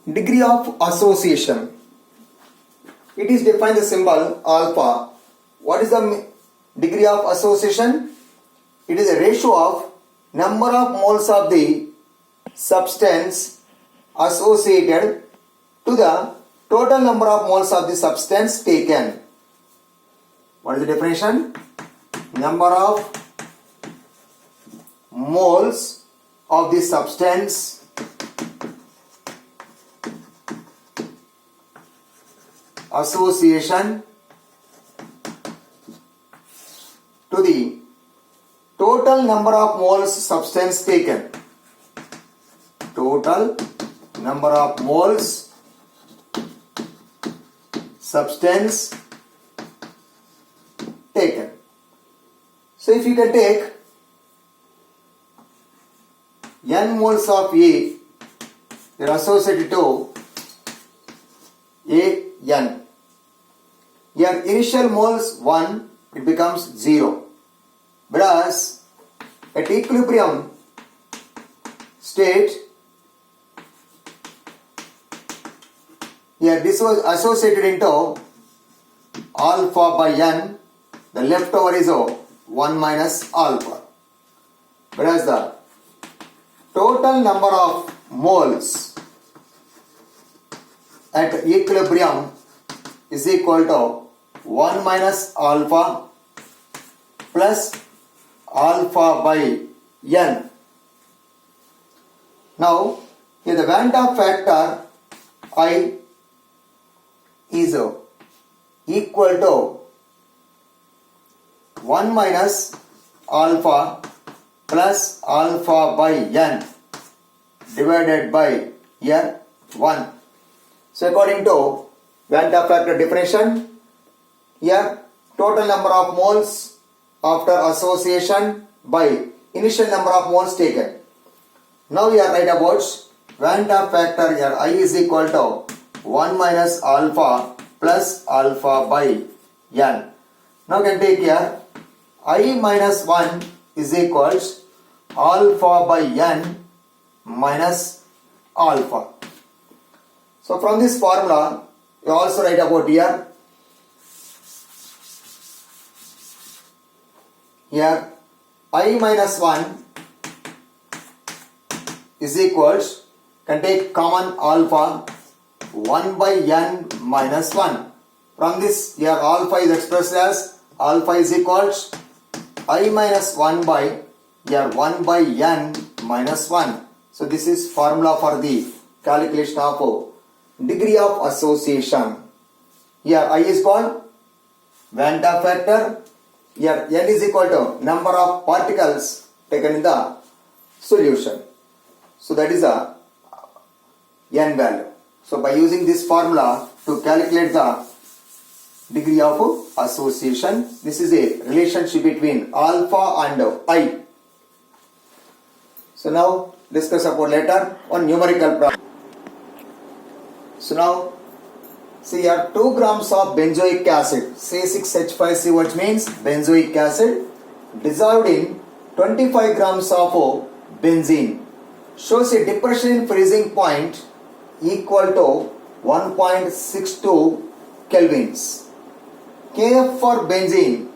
Degree of association. It is defined the symbol alpha. What is the degree of association? It is a ratio of number of moles of the substance associated to the total number of moles of the substance taken. What is the definition? Number of moles of the substance association to the total number of moles substance taken. Total number of moles substance taken. So if you can take n moles of A, they are associated to AN. Your initial moles 1, it becomes 0. Whereas at equilibrium state, here this was associated into alpha by n, the leftover is 1 minus alpha. Whereas the total number of moles at equilibrium is equal to 1 minus alpha plus alpha by n. Now, here the Van der factor I is equal to 1 minus alpha plus alpha by n divided by here 1. So according to Van der factor definition, here total number of moles after association by initial number of moles taken. Now we are right about Van der factor here I is equal to 1 minus alpha plus alpha by n. Now can take here I minus 1 is equals alpha by n minus alpha. So from this formula, you also write about here. Here I minus 1 is equals, can take common alpha 1 by n minus 1. From this here alpha is expressed as alpha is equals I minus 1 by here 1 by n minus 1. So this is formula for the calculation of degree of association. Here I is called Van der factor. Here n is equal to number of particles taken in the solution. So that is a n value. So by using this formula to calculate the degree of association, this is a relationship between alpha and I. So now discuss about later on numerical problem. So now see here 2 grams of benzoic acid, C6H5C, which means benzoic acid, dissolved in 25 grams of benzene, shows a depression in freezing point equal to 1.62 kelvins. Kf for benzene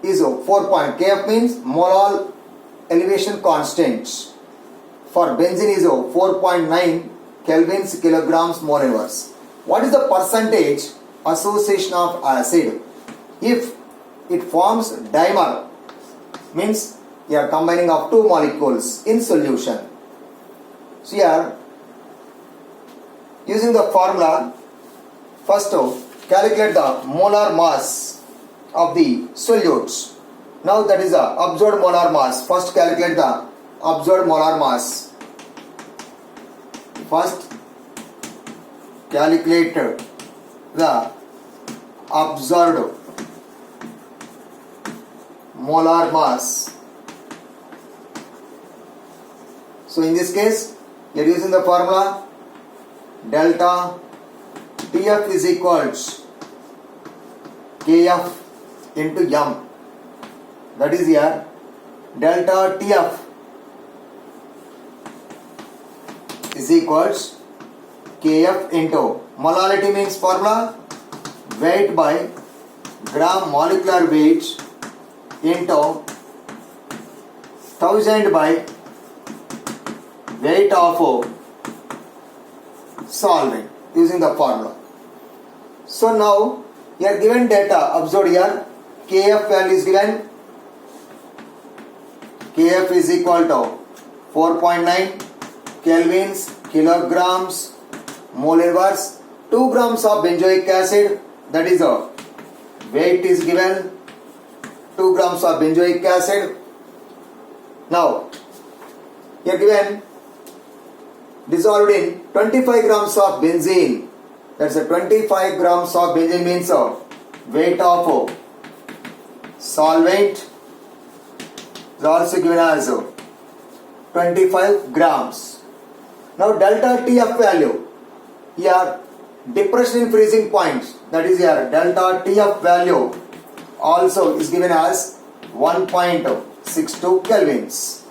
is 4 point. Kf means molar elevation constant. For benzene is 4.9 kelvins kilograms mole inverse. What is the percentage association of acid? If it forms dimer, means you are combining of 2 molecules in solution. So here, using the formula, first calculate the molar mass of the solutes. Now that is the absorbed molar mass. First calculate the absorbed molar mass. First calculate the absorbed molar mass. So in this case, we are using the formula delta TF is equals KF into M. That is here delta TF is equals Kf into molality means formula weight by gram molecular weight into 1000 by weight of solvent using the formula. So now here given data, observe here Kf value is given. Kf is equal to 4.9 kelvins kilograms mole inverse. 2 grams of benzoic acid, that is a weight is given 2 grams of benzoic acid. Now here given dissolved in 25 grams of benzene, that's a 25 grams of benzene means a weight of solvent is also given as 25 grams. Now delta TF value, here depression in freezing point, that is here delta TF value also is given as 1.62 kelvins.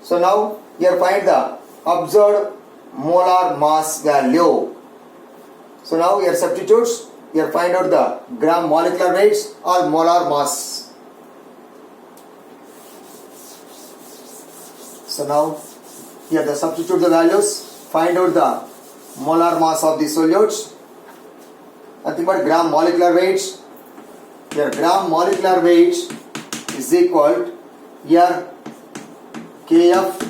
So now here find the observed molar mass value. So now here substitutes, here find out the gram molecular weights or molar mass. So now here the substitute the values, find out the molar mass of the solutes, nothing but gram molecular weights. Here gram molecular weight is equal here Kf,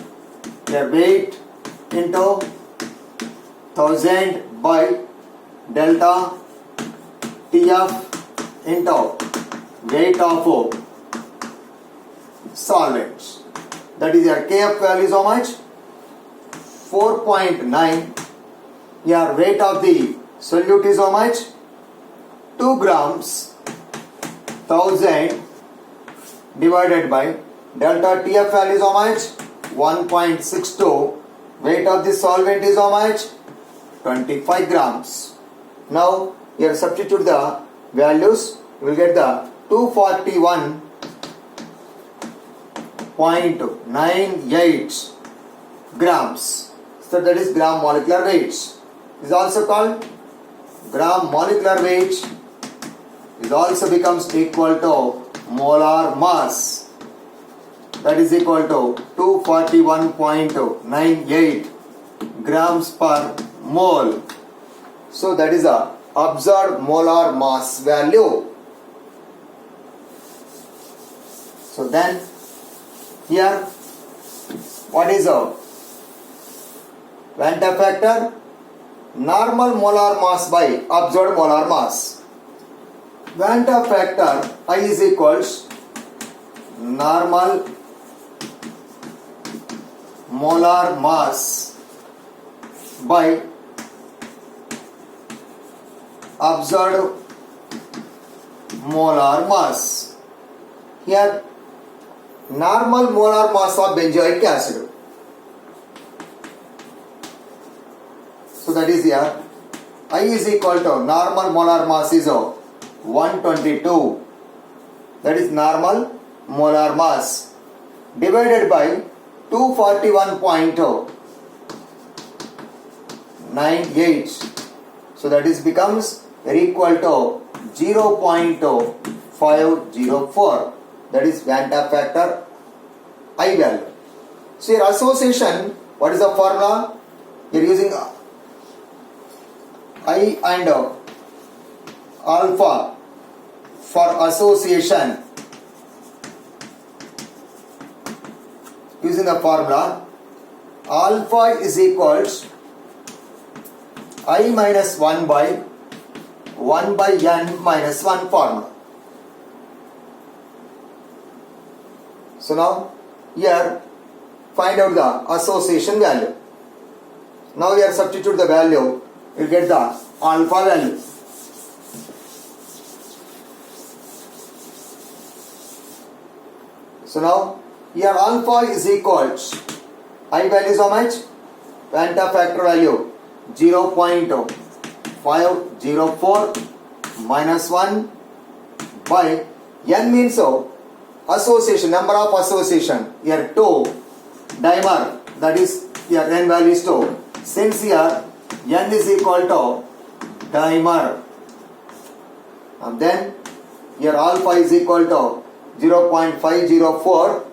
here weight into 1000 by delta TF into weight of solvents. That is your Kf value is how much? 4.9. Your weight of the solute is how much? 2 grams 1000 divided by delta TF value is how much? 1.62. Weight of the solvent is how much? 25 grams. Now here substitute the values, you will get the 241.98 grams. So that is gram molecular weight. Is also called gram molecular weight is also becomes equal to molar mass, that is equal to 241.98 grams per mole. So that is a observed molar mass value. So then here what is a Vanta factor? Normal molar mass by observed molar mass. Vanta factor I is equals normal molar mass by observed molar mass. Here normal molar mass of benzoic acid. So that is here I is equal to normal molar mass is 122. That is normal molar mass divided by 241.98. So that is becomes equal to 0.504. That is Vanta factor I value. So your association, what is the formula? You are using I and alpha for association. Using the formula, alpha is equals I minus 1 by n minus 1 formula. So now here find out the association value. Now here substitute the value, you get the alpha value. So now here alpha is equals I value is how much? Vanta factor value 0.504 minus 1 by n means so association, number of association. Here 2 dimer, that is here n value is 2. Since here N is equal to dimer. And then here alpha is equal to 0.504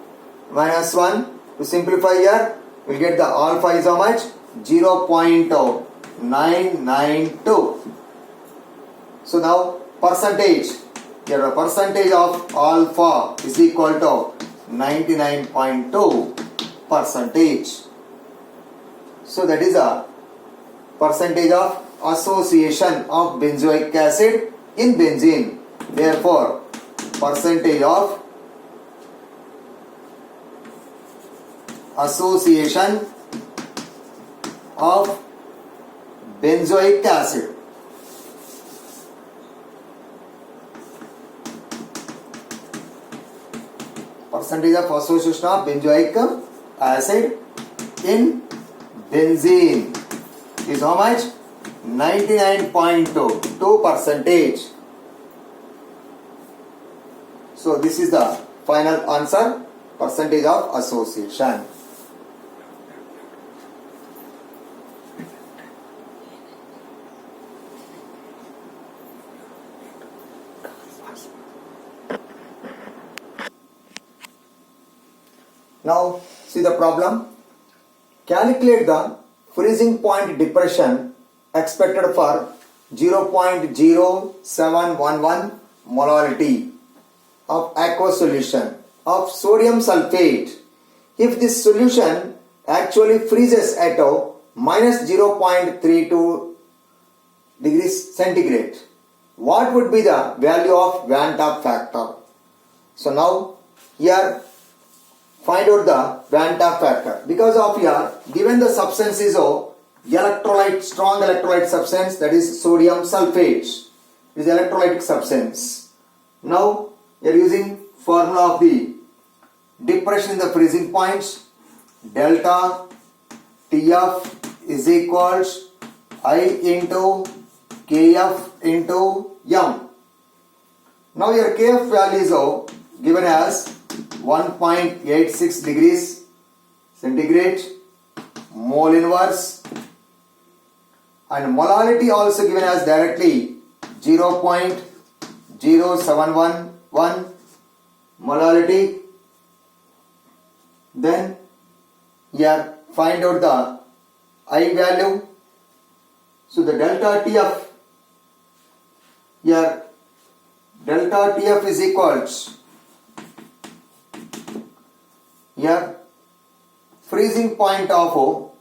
minus 1. To simplify here, we will get the alpha is how much? 0.992. So now percentage. Here the percentage of alpha is equal to 99.2 percentage. So that is a percentage of association of benzoic acid in benzene. Therefore, percentage of association of benzoic acid percentage of association of benzoic acid in benzene is how much? 99.2 percentage. So this is the final answer, percentage of association. Now see the problem. Calculate the freezing point depression expected for 0.0711 molarity of aqueous solution of sodium sulfate. If this solution actually freezes at minus 0.32 degrees centigrade, what would be the value of Van 't Hoff factor? So now here find out the Van 't Hoff factor. Because of here given the substance is electrolyte, strong electrolyte substance, that is sodium sulfate, is electrolytic substance. Now we are using formula of the depression in the freezing points. Delta TF is equals I into KF into M. Now your KF value is given as 1.86 degrees centigrade, mole inverse, and molarity also given as directly 0.0711 molarity. Then here find out the I value. So the delta TF, here delta TF is equals here freezing point of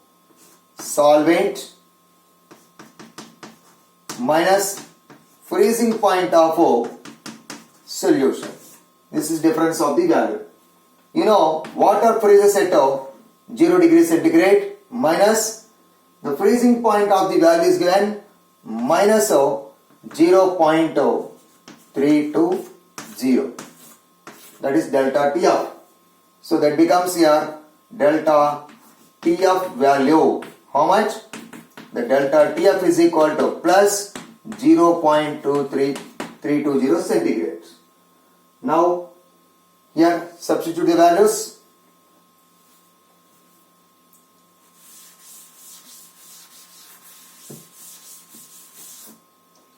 solvent minus freezing point of solution. This is difference of the value. You know water freezes at 0 degree centigrade minus the freezing point of the value is given minus 0.320. That is delta TF. So that becomes here delta TF value. How much? The delta TF is equal to plus 0.23320 centigrade. Now here substitute the values.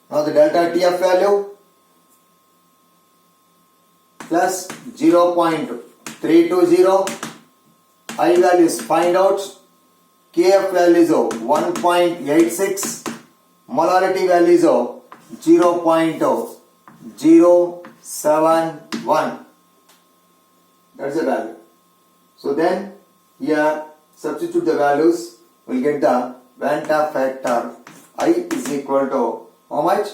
Now the delta TF value plus 0.320, I values find out, KF value is 1.86, molarity value is 0.071. That's the value. So then here substitute the values, we'll get the Van 't Hoff factor. I is equal to how much?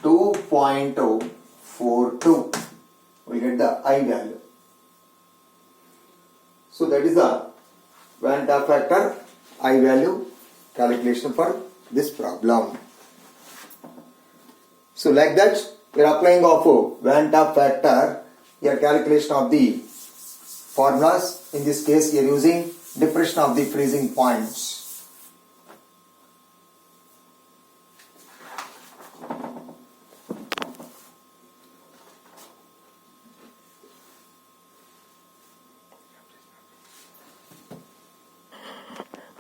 2.42. We get the I value. So that is the Van 't Hoff factor I value calculation for this problem. So like that we are applying of Van 't Hoff factor, your calculation of the formulas. In this case we are using depression of the freezing points.